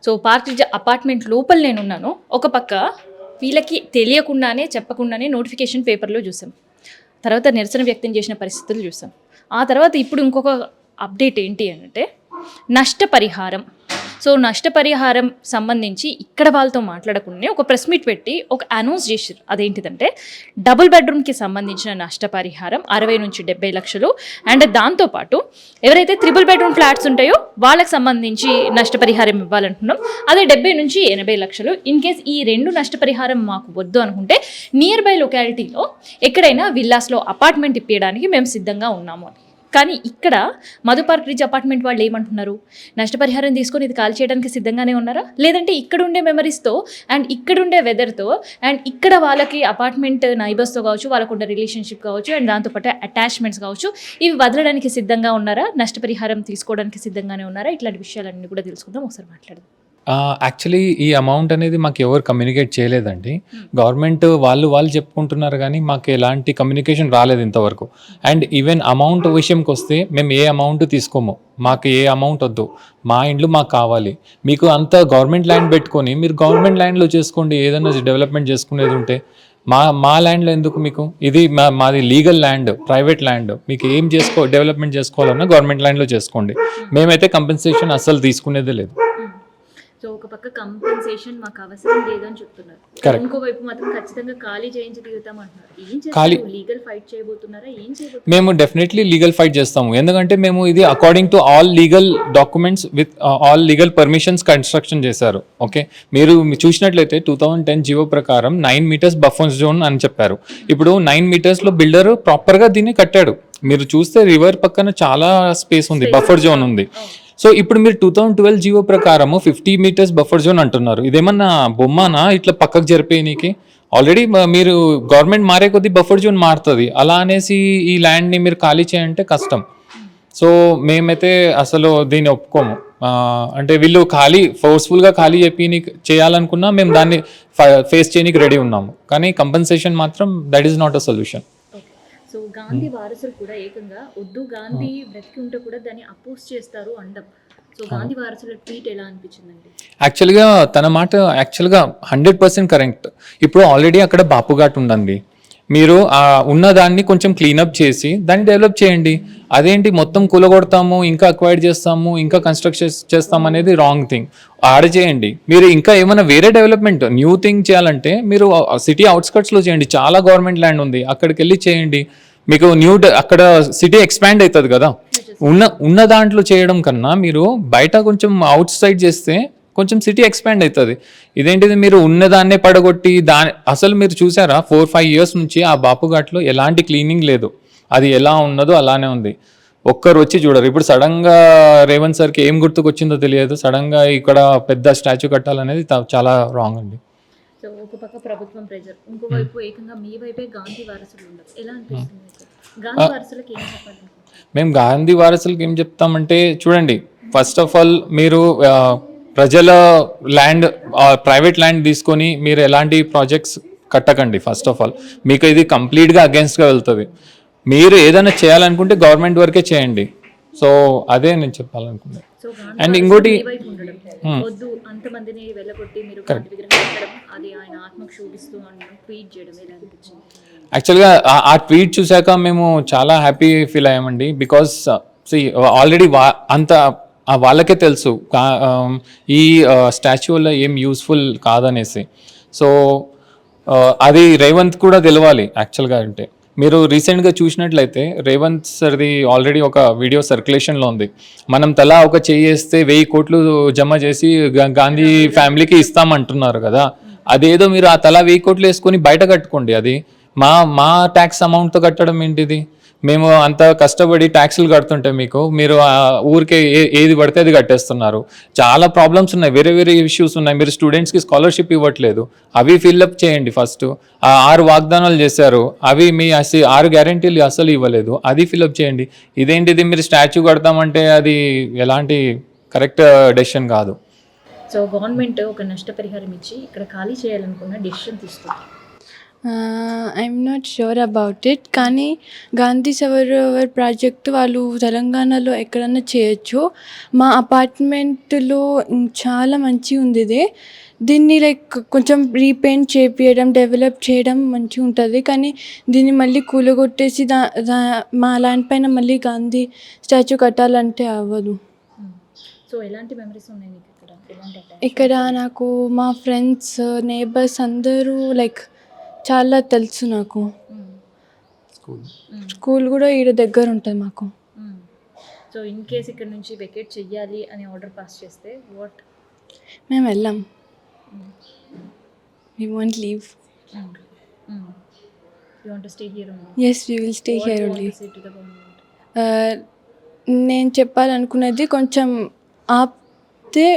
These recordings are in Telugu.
సో పార్క్ రిజ్ అపార్ట్మెంట్ లోపల నేనున్నాను. ఒక పక్క వీళ్ళకి తెలియకుండానే చెప్పకుండానే నోటిఫికేషన్ పేపర్లో చూసాం. తర్వాత నిరసన వ్యక్తం చేసిన పరిస్థితులు చూసాం. ఆ తర్వాత ఇప్పుడు ఇంకొక అప్డేట్ ఏంటి అంటే నష్టపరిహారం. సో నష్టపరిహారం సంబంధించి ఇక్కడ వాళ్ళతో మాట్లాడకుండా ఒక ప్రెస్ మీట్ పెట్టి ఒక అనౌన్స్ చేశారు. అదేంటిదంటే డబుల్ బెడ్రూమ్కి సంబంధించిన నష్టపరిహారం 60 నుంచి 70 లక్షలు. అండ్ దాంతోపాటు ఎవరైతే త్రిబుల్ బెడ్రూమ్ ఫ్లాట్స్ ఉంటాయో వాళ్ళకి సంబంధించి నష్టపరిహారం ఇవ్వాలంటున్నాం. అదే 70 నుంచి 80 లక్షలు. ఇన్ కేస్ ఈ 2 నష్టపరిహారం మాకు వద్దు అనుకుంటే నియర్ బై లొకాలిటీలో ఎక్కడైనా విల్లాస్లో అపార్ట్మెంట్ ఇప్పించడానికి మేము సిద్ధంగా ఉన్నాము అని. కానీ ఇక్కడ మధు పార్క్ రిజ్ అపార్ట్మెంట్ వాళ్ళు ఏమంటున్నారు, నష్టపరిహారం తీసుకొని ఇది కాల్ చేయడానికి సిద్ధంగానే ఉన్నారా, లేదంటే ఇక్కడుండే మెమరీస్తో అండ్ ఇక్కడుండే వెదర్తో అండ్ ఇక్కడ వాళ్ళకి అపార్ట్మెంట్ నైబర్స్తో కావచ్చు, వాళ్ళకుండే రిలేషన్షిప్ కావచ్చు అండ్ దాంతోపాటు అటాచ్మెంట్స్ కావచ్చు, ఇవి వదలడానికి సిద్ధంగా ఉన్నారా, నష్టపరిహారం తీసుకోవడానికి సిద్ధంగానే ఉన్నారా? ఇట్లాంటి విషయాలన్నీ కూడా తెలుసుకుందాం. ఒకసారి మాట్లాడదాం. యాక్చువల్లీ ఈ అమౌంట్ అనేది మాకు ఎవరు కమ్యూనికేట్ చేయలేదండి. గవర్నమెంట్ వాళ్ళు చెప్పుకుంటున్నారు కానీ మాకు ఎలాంటి కమ్యూనికేషన్ రాలేదు ఇంతవరకు. అండ్ ఈవెన్ అమౌంట్ విషయంకి వస్తే మేము ఏ అమౌంట్ తీసుకోము, మాకు ఏ అమౌంట్ వద్దు, మా ఇండ్లు మాకు కావాలి. మీకు అంత గవర్నమెంట్ ల్యాండ్ పెట్టుకొని మీరు గవర్నమెంట్ ల్యాండ్లో చేసుకోండి, ఏదైనా డెవలప్మెంట్ చేసుకునేది ఉంటే. మా ల్యాండ్లో ఎందుకు మీకు? ఇది మాది లీగల్ ల్యాండ్, ప్రైవేట్ ల్యాండ్. మీకు ఏం డెవలప్మెంట్ చేసుకోవాలన్నా గవర్నమెంట్ ల్యాండ్లో చేసుకోండి. మేమైతే కంపెన్సేషన్ అస్సలు తీసుకునేదే లేదు. సో ఒక పక్క కంపెన్సేషన్ మాకు అవసరం లేదని చెప్తున్నారు, ఇంకోవైపు మాత్రం ఖచ్చితంగా ఖాళీ చేయించి దిగుతామంటున్నారు. ఏం చేస్తారు? లీగల్ ఫైట్ చేయబోతున్నారా? ఏం చేయబోతున్నారు? మేము డెఫినెట్లీ లీగల్ ఫైట్ చేస్తాము. ఎందుకంటే మేము ఇది according to all legal documents with all legal permissions construction చేశారు. ఓకే, మీరు చూసినట్లయితే 2010 జీవో ప్రకారం 9 మీటర్స్ బఫర్ జోన్ అని చెప్పారు. ఇప్పుడు 9 మీటర్స్లో బిల్డర్ ప్రాపర్గా దీన్ని కట్టాడు. మీరు చూస్తే రివర్ పక్కన చాలా స్పేస్ ఉంది, బఫర్ జోన్ ఉంది. సో ఇప్పుడు మీరు 2012 జీవో ప్రకారము 50 మీటర్స్ బఫర్ జోన్ అంటున్నారు. ఇదేమన్నా బొమ్మనా ఇట్లా పక్కకు జరిపేయనీకి? ఆల్రెడీ మీరు గవర్నమెంట్ మారే కొద్దీ బఫర్ జోన్ మారుతుంది. అలా అనేసి ఈ ల్యాండ్ని మీరు ఖాళీ చేయంటే కష్టం. సో మేమైతే అసలు దీన్ని ఒప్పుకోము. అంటే వీళ్ళు ఫోర్స్ఫుల్గా ఖాళీ చేయాలనుకున్నా మేము దాన్ని ఫేస్ చేయడానికి రెడీ ఉన్నాము. కానీ కంపెన్సేషన్ మాత్రం that is not a solution. So Gandhi వారసులు కూడా ఏకంగా వద్దు, గాంధీ బ్రతికి ఉంటే కూడా దాన్ని అపోజ్ చేస్తారు అండం. సో గాంధీ వారసుల ట్వీట్ ఎలా అనిపించిందండి? యాక్చువల్గా తన మాట 100% కరెక్ట్. ఇప్పుడు ఆల్రెడీ అక్కడ బాపుఘాట్ ఉందండి. మీరు ఉన్నదాన్ని కొంచెం క్లీనప్ చేసి దాన్ని డెవలప్ చేయండి. అదేంటి మొత్తం కూలగొడతాము, ఇంకా అక్వైర్ చేస్తాము, ఇంకా కన్స్ట్రక్షన్ చేస్తాం అనేది రాంగ్ థింగ్. ఆడ చేయండి. మీరు ఇంకా ఏమైనా వేరే డెవలప్మెంట్ న్యూ థింగ్ చేయాలంటే మీరు సిటీ అవుట్స్కట్స్లో చేయండి. చాలా గవర్నమెంట్ ల్యాండ్ ఉంది, అక్కడికి వెళ్ళి చేయండి. మీకు అక్కడ సిటీ ఎక్స్పాండ్ అవుతుంది కదా. ఉన్న దాంట్లో చేయడం కన్నా మీరు బయట కొంచెం అవుట్ సైడ్ చేస్తే కొంచెం సిటీ ఎక్స్పాండ్ అవుతుంది. ఇదేంటిది మీరు ఉన్నదాన్నే పడగొట్టి అసలు మీరు చూసారా 4-5 ఇయర్స్ నుంచి ఆ బాపుఘాట్లో ఎలాంటి క్లీనింగ్ లేదు. అది ఎలా ఉన్నదో అలానే ఉంది. ఒక్కరు వచ్చి చూడరు. ఇప్పుడు సడన్గా రేవంత్ సార్కి ఏం గుర్తుకొచ్చిందో తెలియదు, సడన్గా ఇక్కడ పెద్ద స్టాచ్యూ కట్టాలనేది చాలా రాంగ్ అండి. సో ఒక పక్క ప్రభుత్వం ప్రెజర్, ఇంకోవైపు ఏకంగా మీ వైపే గాంధీ వారసులు ఉండరు. ఎలా అనిపిస్తుంది? గాంధీ వారసులకు ఏం చెప్పాలి? మేము గాంధీ వారసులకు ఏం చెప్తామంటే చూడండి, ఫస్ట్ ఆఫ్ ఆల్ మీరు ప్రజల ల్యాండ్, ప్రైవేట్ ల్యాండ్ తీసుకొని మీరు ఎలాంటి ప్రాజెక్ట్స్ కట్టకండి. ఫస్ట్ ఆఫ్ ఆల్ మీకు ఇది కంప్లీట్గా అగేన్స్ట్గా వెళ్తుంది. మీరు ఏదైనా చేయాలనుకుంటే గవర్నమెంట్ వరకే చేయండి. సో అదే నేను చెప్పాలనుకున్నాను. అండ్ ఇంకోటి యాక్చువల్గా ఆ ట్వీట్ చూసాక మేము చాలా హ్యాపీ ఫీల్ అయ్యామండి. బికాస్ ఆల్రెడీ అంత వాళ్ళకే తెలుసు ఈ స్టాచ్యూ వల్ల ఏం యూస్ఫుల్ కాదనేసి. సో అది రేవంత్ కూడా తెలవాలి యాక్చువల్గా. అంటే మీరు రీసెంట్గా చూసినట్లయితే రేవంత్ సార్ది ఆల్రెడీ ఒక వీడియో సర్క్యులేషన్లో ఉంది. మనం తలా ఒక చేస్తే 1000 కోట్లు జమ చేసి గాంధీ ఫ్యామిలీకి ఇస్తామంటున్నారు కదా. అదేదో మీరు ఆ తలా 1000 కోట్లు వేసుకొని బయట కట్టుకోండి. అది మా ట్యాక్స్ అమౌంట్తో కట్టడం ఏంటిది? మేము అంత కష్టపడి ట్యాక్సులు కడుతుంటే మీరు ఊరికే ఏది పడితే అది కట్టేస్తున్నారు. చాలా ప్రాబ్లమ్స్ ఉన్నాయి, వేరే ఇష్యూస్ ఉన్నాయి. మీరు స్టూడెంట్స్కి స్కాలర్షిప్ ఇవ్వట్లేదు, అవి ఫిల్అప్ చేయండి. ఫస్ట్ 6 వాగ్దానాలు చేశారు, అవి మీ 6 గ్యారెంటీలు అసలు ఇవ్వలేదు, అది ఫిల్అప్ చేయండి. ఇదేంటిది మీరు స్టాచ్యూ కడతామంటే అది ఎలాంటి కరెక్ట్ డెసిషన్ కాదు. సో గవర్నమెంట్ ఒక నష్టపరిహారం ఇచ్చి ఇక్కడ ఖాళీ చేయాలనుకున్న డెసిషన్ తీసుకుంది. I'm not sure about it, కానీ గాంధీ సరోవర్ ప్రాజెక్టు వాళ్ళు తెలంగాణలో ఎక్కడన్నా చేయొచ్చు. మా అపార్ట్మెంట్లో చాలా మంచిగా ఉంది ఇది. దీన్ని లైక్ కొంచెం రీపెయింట్ చేపియడం, డెవలప్ చేయడం మంచిగా ఉంటుంది. కానీ దీన్ని మళ్ళీ కూలగొట్టేసి మా ల్యాండ్ పైన మళ్ళీ గాంధీ స్టాచ్యూ కట్టాలంటే అవ్వదు. సో ఎలాంటి మెమరీస్ ఉన్నాయి నీకు ఇక్కడ? ఎలాంటి ఇక్కడ నాకు మా ఫ్రెండ్స్, నేబర్స్ అందరూ లైక్ చాలా తెలుసు నాకు. స్కూల్ కూడా ఈడ దగ్గర ఉంటుంది మాకు. సో ఇన్ కేస్ ఇక్కడ నుంచి వెకేట్ చెయ్యాలి అని ఆర్డర్ పాస్ చేస్తే వాట్? మేము వెళ్ళాం. We won't leave. You want to stay here only? Yes, we will stay What here you want only. to say to the government? నేను చెప్పాలనుకునేది కొంచెం ఆపితే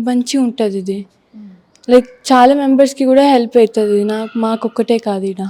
మంచిగా ఉంటుంది ఇది. లైక్ చాలా మెంబర్స్కి కూడా హెల్ప్ అవుతుంది, మాకు ఒక్కటే కాదు ఇక్కడ.